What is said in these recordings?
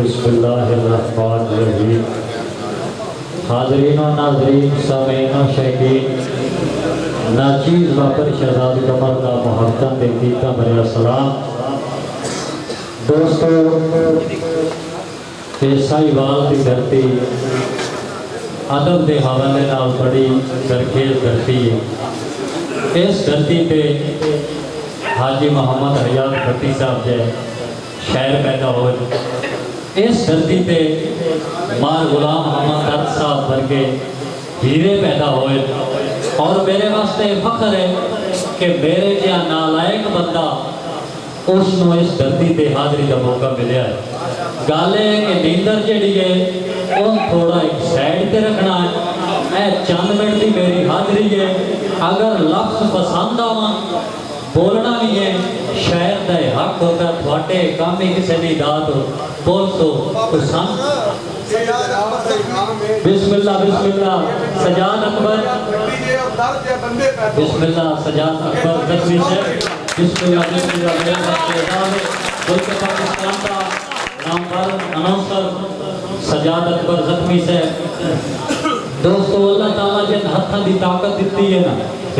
बिस्मिल्लाहिर्रहमानिर्रहीम। हाज़रीन व नाज़रीन, सामीन व शहीदीन, नाचीज़ वापर शहज़ाद कमर का मुहब्बत देखीता मेरे सलाम। दोस्तों, साहिवाल की धरती अदब के हवाले नाल बड़ी दरखेज़ धरती है। इस धरती पे हाजी मोहम्मद हयात भट्टी साहब के शायर पैदा हुए। इस धरती पे मार गुलाम मोहम्मद दर्द साहब वर्गे हीरे पैदा हुए। और मेरे वास्ते फख्र है कि मेरे जिहा नालायक बंदा उसनों इस धरती पे हाज़री का मौका मिला है। गल है कि नींदर जिहड़ी है उन थोड़ा एक साइड ते रखना है। ए चंद मिनट की मेरी हाज़री है। अगर लफ्ज़ पसंद आवा बोलना भी है, शायर का हक होगा। थोड़े काम ही किसी ने दात हो बोल तो पसंद। बिस्मिल्लाह बिस्मिल्लाह सजाद अकबर, बिस्मिल्लाह सजाद अकबर जख्मी से, बिस्मिल्लाह बिस्मिल्लाह मेरे साथ मुल्क पाकिस्तान का नामवर अनाउंसर सजाद अकबर जख्मी से। दोस्तों, अल्लाह ताला जिन हाथों की ताकत दी है ना,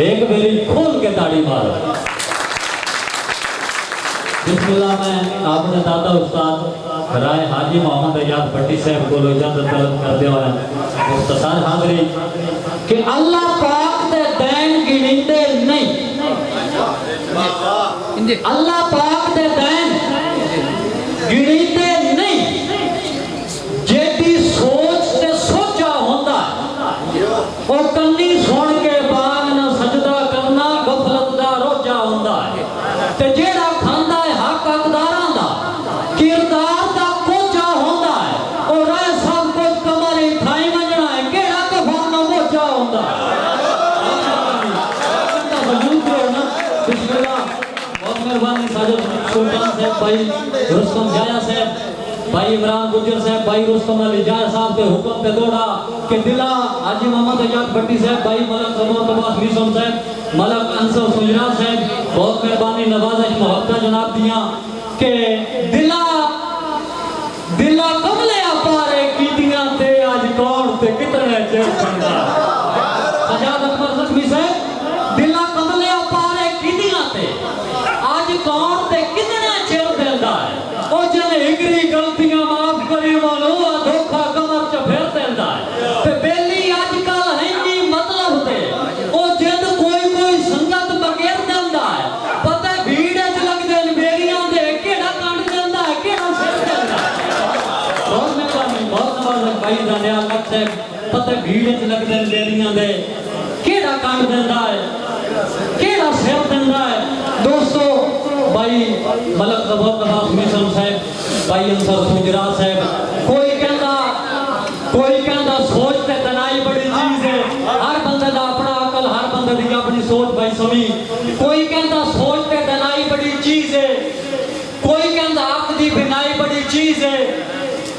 एक मेरी खोल के ताड़ी मारो। बिस्मिल्लाह। मैं आपने दादा उस्ताद राय हाजी मोहम्मद हयात भट्टी साहब को इजाजत तलब करते हुए मुख्तसर हाज़री कि अल्लाह पाक दे दैन गिनते नहीं, अल्लाह पाक दे दैन गिनते नहीं। जेदी सोच ते सोचा होंदा वो कन्नी सुन के बाग ना सजदा करना गफलत दा रोजा होंदा है। ते जेड़ा खांदा है हक हकदारां दा किरदार दा कोचा होंदा है। और राय सब कुछ कमरे ठाई वजना है केड़ा कफन ना मोचा होंदा है। बिस्मिल्लाह। बहुत मेहरबानी साजिद सुल्तान साहब, भाई रुस्तम जाया साहब, भाई इमरान गुजर साहब, भाई रुस्तम अली जाया साहब के हुक्म पे दौड़ा कि दिला हाजी मोहम्मद हयात भट्टी साहब, भाई मलक जमान तबास मीसम साहब, मलक अंसर सुजरा साहब, बहुत मेहरबानी नवाज़िश मोहब्बत जनाब दिया कि दिला दिला कमले पारे कीतियां ते आज कौन ते कितने चेर बंदा। सजाद अकबर जख्मी साहब, दिला कमले पारे कीतियां ते आज कौन ते कितने चेर देंदा है। ओ जने हिगरी गलतियां माफ करी वालो धोखा कमर च फेर देंदा है। ते बेली आजकल हैनी मतलब ते ओ जद कोई कोई संगत बगैर देंदा है। पता भीड़ च लगदे ने बेरियां दे केड़ा कांड देंदा है केड़ा सिर देंदा है। बहुत मेहरबानी, बहुत नवाज़ भाई दानिया लख साहब, पता भीड़ च लगदे ने बेरियां दे केड़ा कांड देंदा है केड़ा सिर देंदा है। दोस्तों, भाई मलक जमान तबास मीसम साहब, भाई अंसर सुजरा साहब, कोई कहता सोच ते तनाई बड़ी चीज है। हर बंदे दा अपना अकल, हर बंदे दी अपनी सोच भाई समी। कोई कहता सोच ते तनाई बड़ी चीज है, कोई कहता अक दी बिनाई बड़ी चीज है,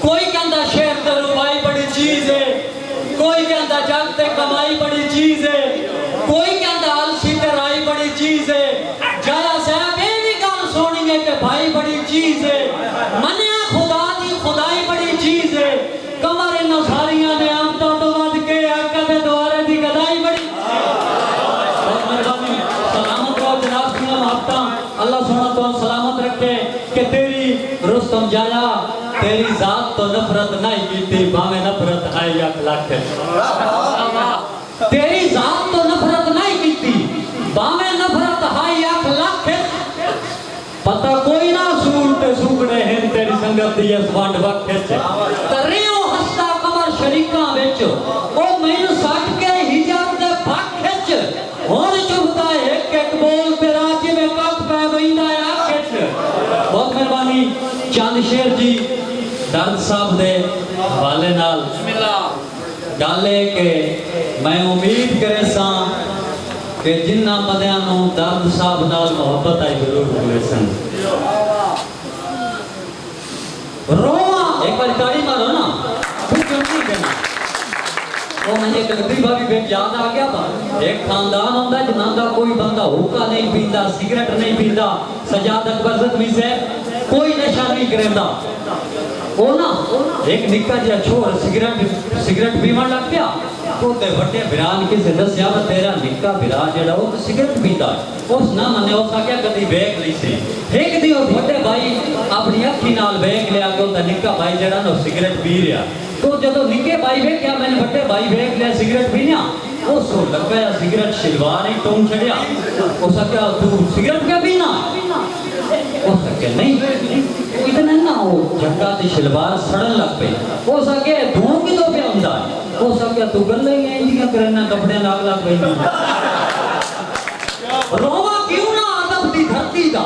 कोई कहता शेर ते रुबाई बड़ी चीज है, कोई कहता जग ते कमाई बड़ी चीज है, कोई कहता अलसी ते राई बड़ी चीज है। जाया साहब ये भी गल सोनी है कि भाई बड़ी चीज है, मनिया खुदा दी खुदाई बड़ी चीज है। कमर इन सारियां ने आमतों तो वध के आका दे द्वारे दी गदाई बड़ी। बहुत मेहरबानी, सलामत रहो जनाब दी मोहब्बतां, अल्लाह सोना तो सलामत रखे कि तेरी रुस्तम जाया तेरी जात तो नफरत नहीं कीती भावे नफरत है 1 लाख। तेरी जात तो नफरत नहीं कीती भावे नफरत है 1 लाख। पता कोई ना सूल ते सुगड़े हैं तेरी संगत दी इस वंड वक्त तरियो हस्ता कमर शरीकां विच ओ मैनू सट के हिजाब दे फक विच हुण चुभदा एक एक बोल तेरा जिवें कख पै वहिंदा है अख विच। बहुत मेहरबानी चंद शेर जी दर्द साहब दे हवाले नाल। गल है कि मैं उम्मीद करे सां कि जिन्ना बंदियां नूं दर्द साहब नाल मोहब्बत आई जरूर हुए सन। रोवा एक बार ताड़ी मारो ना, कुछ नहीं करना। वो मुझे एक लतीफा भी बेट याद आ गया था। एक खानदान होता है जिन्हां दा कोई बंदा हुक्का नहीं पींदा, सिगरेट नहीं पींदा, सजाद अकबर जख्मी से कोई नशा नहीं करता। وہ نا ایک نکا جہا چھوڑ سگریٹ پیون لگ پیا تو وڈے بران کسی دسیا تیرا نکا برا جڑا وہ سگریٹ پیتا ہے اس نہ منے اس آگیا کدی بیگ لی سی ایک دی وہ وڈے بھائی اپنی اکھی نال بیگ لیا کہ وہ نکا بھائی جڑا نا سگریٹ پی رہا تو جدو نکے بھائی بیگ کیا میں نے وڈے بھائی بیگ لیا سگریٹ پینا اس کو لگ پیا سگریٹ شلوار ہی ٹون چھڑیا اس آگیا تو سگریٹ کیا پینا اس آگیا نہیں اتنا نا وہ جھنگا تی شلوار سڑن لگ پئی اس آگیا دھوں کی تو پیا ہوندا ہے اس آگیا تو گل لیں گے انجیاں کرنا کپڑے لاگ لاگ پئی روما کیوں نہ ادب دی دھرتی دا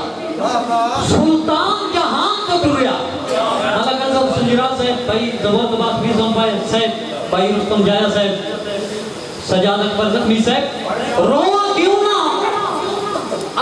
سلطان جہان تو ٹریا ملک اعظم سنجرا صاحب بھائی زبردست بھی زمپائے صاحب بھائی رستم جایا صاحب سجاد اکبر زخمی صاحب روما کیوں نہ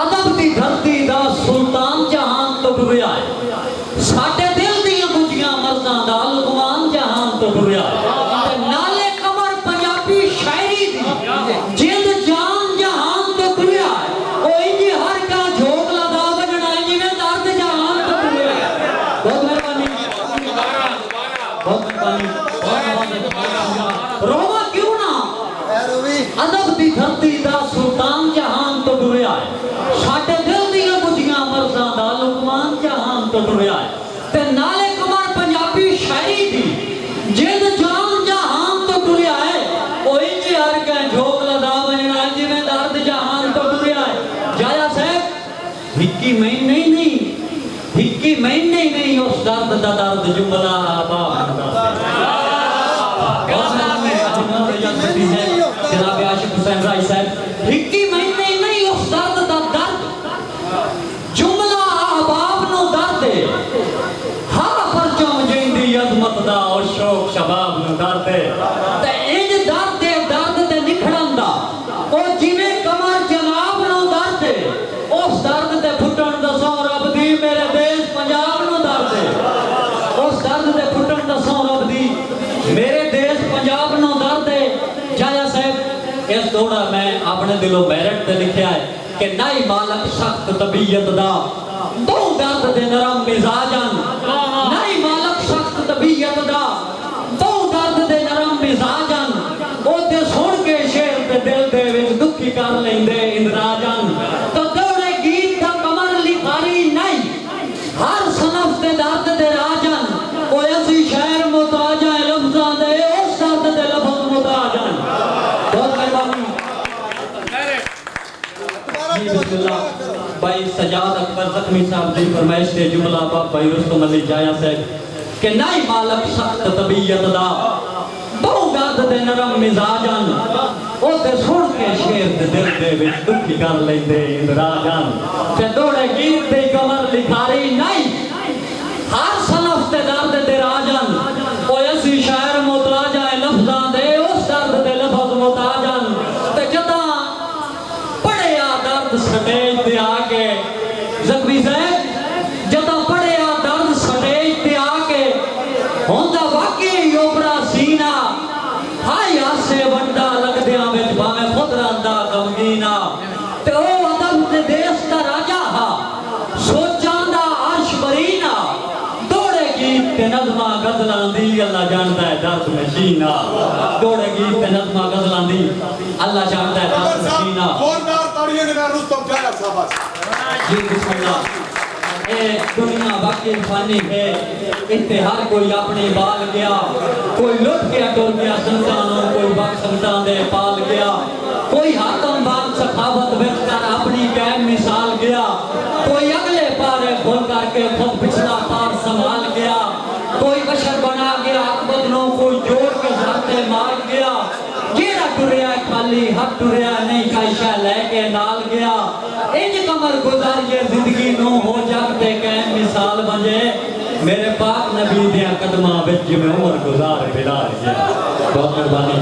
ادب دی دھرتی دا سلطان جہان تو ٹریا ہے ساڈے دل دیاں بجیاں مرزاں دا لقمان جہان تو ٹریا ہے نالے کمر پنجابی شاعری دی جلد جان جہان تو ٹریا ہے او انجی ہر کا جھوک لگا بجنا انجی میں درد جہان تو ٹریا ہے بہت مہربانی روما کیوں نہ ادب دی دھرتی دا سلطان جہان تو ٹریا ہے ساڈے دل دیاں بجیاں مرزاں دا لقمان جہان تو ٹریا ہے تے نالے کمر پنجابی شاعری دی جلد جان جہان تو ٹریا ہے او انجی ہر کے جھوک لدا بجنا انجی میں درد جہان تو ٹریا ہے جایا صاحب ہکی مہینے نہیں اس درد دا درد جملہ آباب جناب عاشق حسین رائی صاحب ہکی مہینے نہیں اس درد دا درد جملہ آباب نو درد ہر پرچم جیندی عظمت دا اور شوق شباب نو درد تے انج درد تے نکھڑن دا او جویں کمر جناب نو درد اس درد تے پھٹن دا سو رب دی میرے دیش پنجاب نو درد اس درد تے پھٹن دا سو رب دی میرے دیش پنجاب نو درد جایا صاحب اس دوڑا میں اپنے دلوں میرٹ تے لکھیا ہے کہ نائی مالک سخت طبیعت دا دو درد دے نرم مزاجن نائی مالک سخت طبیعت دا دو درد دے نرم مزاجن او تے سن کے شیر تے دل دے وچ دکھی کر لیندے اندراجن تو دوڑے گیت دا کمر لکھاری نہیں ہر صنف تے درد دے راجن او ایسی شعر محتاج ہے لفظاں دے اس درد دے لفظ محتاجن بہت مہربانی جی بسم اللہ بھائی سجاد اکبر زخمی صاحب دی فرمائش تے جملہ باپ بھائی رستم علی جایا صاحب کہ نائی مالک سخت طبیعت دا دو درد دے نرم مزاجن او تے سن کے شیر دے دل دے وچ دکھی کر لیندے اندراجن تے دوڑے گیت دی کمر لکھاری نہیں ہر صنف تے درد دے راجن او ایسی شاعر محتاج ہے لفظاں دے اس درد دے لفظ محتاجن تے جداں پڑھیا درد سٹیج تے آ کے زخمی صاحب جداں پڑھیا درد سٹیج تے آ کے ہوندا واقعی اوپرا سینہ ہائی آسے ونڈا لگ دیاں وچ باویں خود رہندا غمگینا تے او ادب دے دیس دا راجا ہا سوچاں دا عرش برینا دوڑے گیت تے نظمہ غزلاں دی اللہ جاندا ہے درد نشینا دوڑے گیت تے نظمہ غزلاں دی اللہ جاندا ہے درد نشینا زوردار تاڑیاں دے نال رستم جایا صاحب جی بسم اللہ اے دنیا واقعی فانی ہے اتنے ہر کوئی اپنی بال گیا کوئی لٹ گیا ٹر گیا سنتانوں کوئی وقت سنتان دے پال گیا کوئی حاتم بان سخاوت وچ کر اپنی قائم مثال گیا کوئی اگلے پارے کھول کر کے خود پچھلا پار سنبھال گیا کوئی بشر بنا گیا عقبت نو کوئی جوڑ کے ذاتے مار گیا جیڑا ٹریا خالی حق ٹریا نہیں کائشہ لے کے نال گیا انج کمر گزار یہ زندگی نو ہو جاتے قائم مثال بنجے میرے پاک نبی دیا قدمہ وچ میں عمر گزار بلال گیا بہت مہربانی